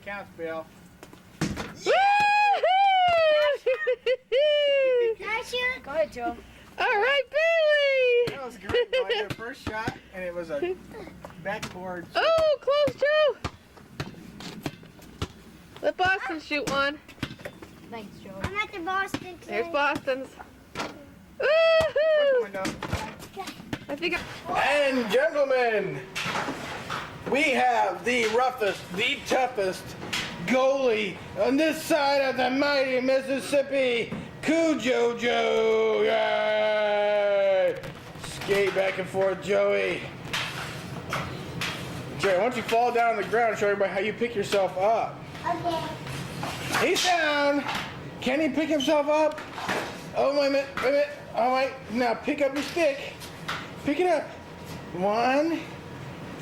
counts, Bill. Woo-hoo! Can I shoot? Go ahead, Joe. All right, Bailey. That was great. I did the first shot, and it was a backboard. Oh, close, Joe. Let Boston shoot one. Thanks, Joe. I'm at the Boston. There's Boston's. First Woo-hoo! window. I think And gentlemen, we have the roughest, the toughest goalie on this side of the mighty Mississippi, Cujojo. Yay! Skate back and forth, Joey. Jerry, why don't you fall down on the ground and show everybody how you pick yourself up? Okay. He's down. Can he pick himself up? Oh, wait a minute, wait a minute. All right, now pick up your stick. Pick it up. 1,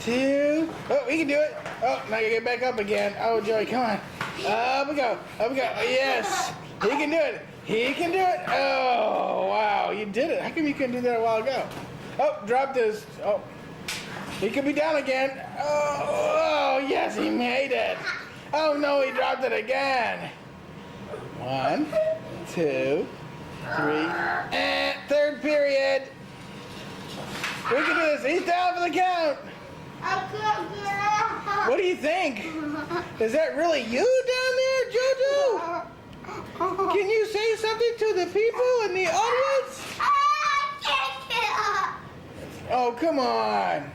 2. Oh, he can do it. Oh, now you get back up again. Oh, Joey, come on. Up we go. Up we go. Yes, he can do it. He can do it. Oh, wow, you did it. How come you couldn't do that a while ago? Oh, dropped his. Oh, he could be down again. Oh, yes, he made it. Oh, no, he dropped it again. 1, 2, 3, and third period. We can do this. He's down for the count. I can't get out. What do you think? Is that really you down there, Jojo? Can you say something to the people in the audience? I can't get up. Oh, come on.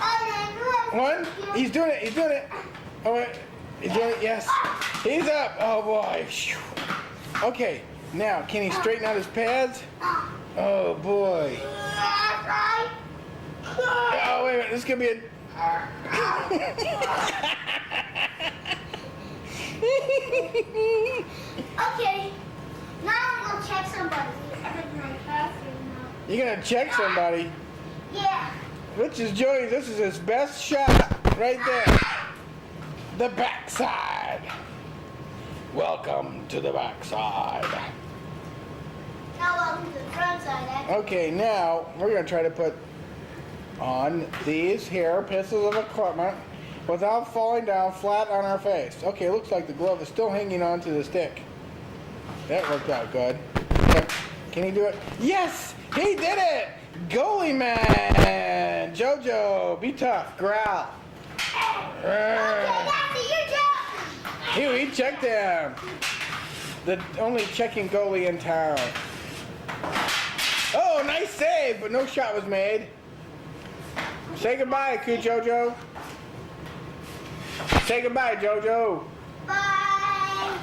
Oh, no, One. He's doing it. He's doing it. Oh, wait. He's doing it. Yes. He's up. Oh, boy. Phew. Okay. Now, can he straighten out his pads? Oh, boy. Oh, wait a minute. This could be a... Okay. Now I'm gonna check somebody. You're going to check somebody. Yeah. Which is Joey. This is his best shot right there. The backside. Welcome to the backside. Now welcome to the front side. Okay, now we're going to try to put on these here pieces of equipment without falling down flat on our face. Okay, looks like the glove is still hanging onto the stick. That worked out good. Okay. Can he do it? Yes! He did it! Goalie man! Jojo, be tough. Growl. He checked him. The only checking goalie in town. Oh, nice save, but no shot was made. Say goodbye, Cujojo. Say goodbye, Jojo. Bye.